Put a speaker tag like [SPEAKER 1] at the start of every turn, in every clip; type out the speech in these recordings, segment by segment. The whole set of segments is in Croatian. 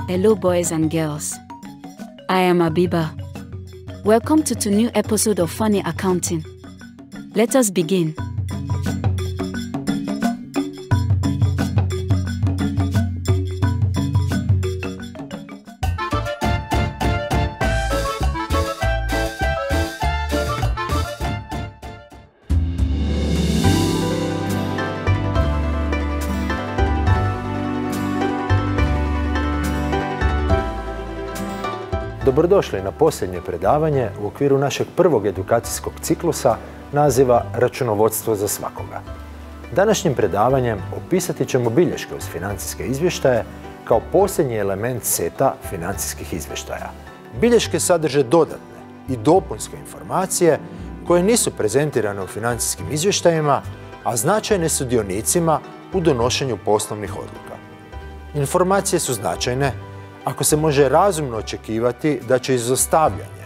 [SPEAKER 1] Hello boys and girls. I am Abiba. Welcome to a new episode of Funny Accounting. Let us begin.
[SPEAKER 2] Dobrodošli na posljednje predavanje u okviru našeg prvog edukacijskog ciklusa naziva Računovodstvo za svakoga. Današnjim predavanjem opisati ćemo bilješke uz financijske izvještaje kao posljednji element seta financijskih izvještaja. Bilješke sadrže dodatne i dopunske informacije koje nisu prezentirane u financijskim izvještajima, a značajne su dionicima u donošenju poslovnih odluka. Informacije su značajne ako se može razumno očekivati da će izostavljanje,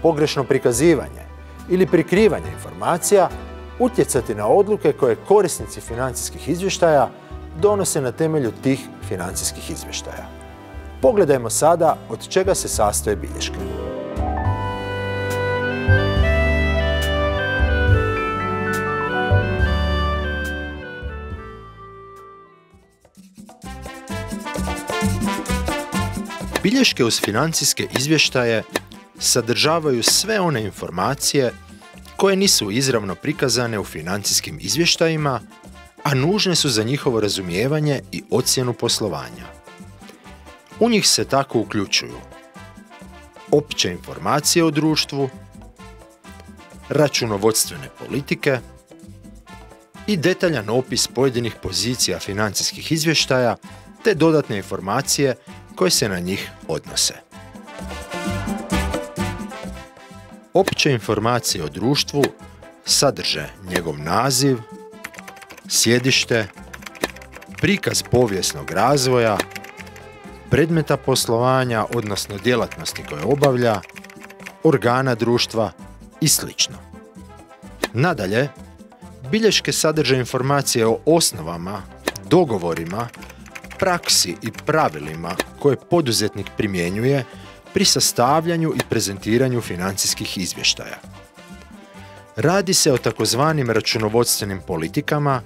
[SPEAKER 2] pogrešno prikazivanje ili prikrivanje informacija utjecati na odluke koje korisnici financijskih izvještaja donose na temelju tih financijskih izvještaja. Pogledajmo sada od čega se sastoje bilješke. Bilješke uz financijske izvještaje sadržavaju sve one informacije koje nisu izravno prikazane u financijskim izvještajima, a nužne su za njihovo razumijevanje i ocjenu poslovanja. U njih se tako uključuju opće informacije o društvu, računovodstvene politike i detaljan opis pojedinih pozicija financijskih izvještaja te dodatne informacije koje se na njih odnose. Opće informacije o društvu sadrže njegov naziv, sjedište, prikaz povijesnog razvoja, predmeta poslovanja, odnosno djelatnosti koje obavlja, organa društva i sl. Nadalje, bilješke sadrže informacije o osnovama, dogovorima, praksi i pravilima koje poduzetnik primjenjuje pri sastavljanju i prezentiranju financijskih izvještaja. Radi se o takozvanim računovodstvenim politikama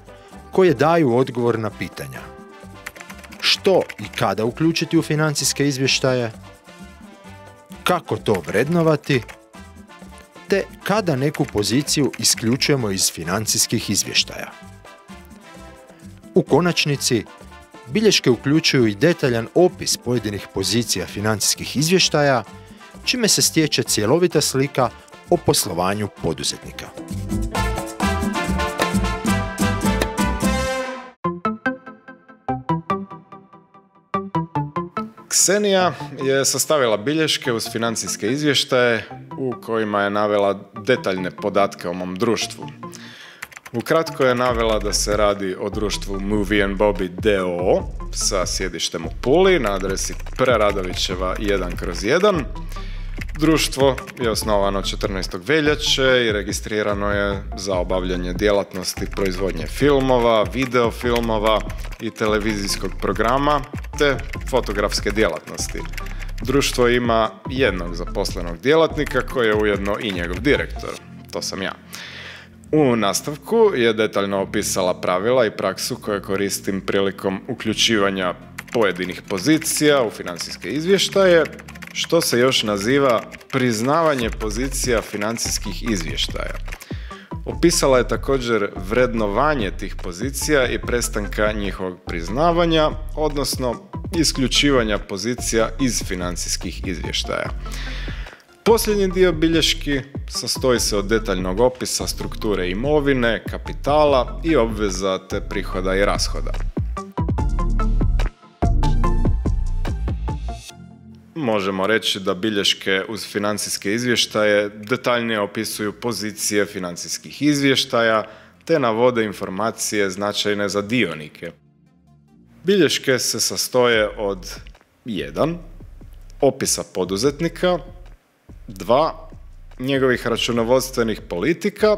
[SPEAKER 2] koje daju odgovor na pitanja što i kada uključiti u financijske izvještaje, kako to vrednovati, te kada neku poziciju isključujemo iz financijskih izvještaja. U konačnici, bilješke uključuju i detaljan opis pojedinih pozicija financijskih izvještaja, čime se stječe cjelovita slika o poslovanju poduzetnika.
[SPEAKER 3] Ksenija je sastavila bilješke uz financijske izvještaje u kojima je navela detaljne podatke o mom društvu. Ukratko je navela da se radi o društvu Movie and Bobby d.o.o. sa sjedištem u Puli na adresi Preradovićeva 1/1. Društvo je osnovano 14. veljače i registrirano je za obavljanje djelatnosti proizvodnje filmova, videofilmova i televizijskog programa te fotografske djelatnosti. Društvo ima jednog zaposlenog djelatnika koji je ujedno i njegov direktor. To sam ja. U nastavku je detaljno opisala pravila i praksu koje koristim prilikom uključivanja pojedinih pozicija u financijske izvještaje, što se još naziva priznavanje pozicija financijskih izvještaja. Opisala je također vrednovanje tih pozicija i prestanka njihovog priznavanja, odnosno isključivanja pozicija iz financijskih izvještaja. Posljednji dio bilješki sastoji se od detaljnog opisa strukture imovine, kapitala i obveza te prihoda i rashoda. Možemo reći da bilješke uz financijske izvještaje detaljnije opisuju pozicije financijskih izvještaja te navode informacije značajne za dionike. Bilješke se sastoje od 1. Opisa poduzetnika, 2. njegovih računovodstvenih politika,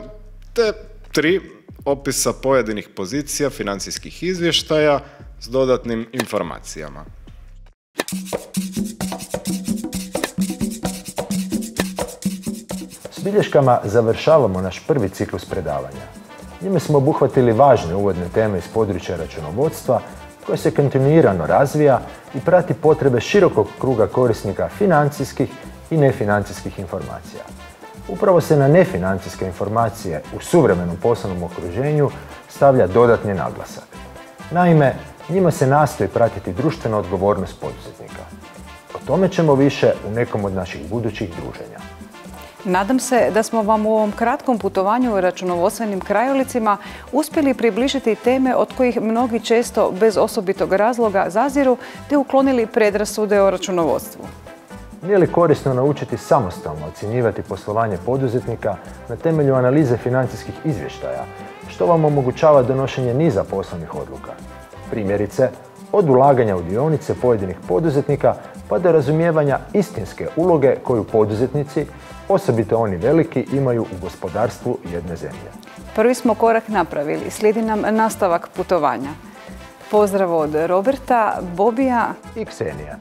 [SPEAKER 3] te 3. opisa pojedinih pozicija financijskih izvještaja s dodatnim informacijama.
[SPEAKER 2] S bilješkama završavamo naš prvi ciklus predavanja. Njime smo obuhvatili važne uvodne teme iz područja računovodstva koje se kontinuirano razvija i prati potrebe širokog kruga korisnika financijskih i nefinancijskih informacija. Upravo se na nefinancijske informacije u suvremenom poslovnom okruženju stavlja dodatni naglasak. Naime, njima se nastoji pratiti društvena odgovornost poduzetnika. O tome ćemo više u nekom od naših budućih druženja.
[SPEAKER 4] Nadam se da smo vam u ovom kratkom putovanju u računovodstvenim krajolicima uspjeli približiti teme od kojih mnogi često bez osobitog razloga zaziru te uklonili predrasude o računovodstvu.
[SPEAKER 2] Nije li korisno naučiti samostalno ocjenjivati poslovanje poduzetnika na temelju analize financijskih izvještaja, što vam omogućava donošenje niza poslovnih odluka? Primjerice, od ulaganja u dionice pojedinih poduzetnika pa do razumijevanja istinske uloge koju poduzetnici, osobito oni veliki, imaju u gospodarstvu jedne zemlje.
[SPEAKER 4] Prvi smo korak napravili, slijedi nam nastavak putovanja. Pozdrav od Roberta, Bobija
[SPEAKER 2] i Ksenija.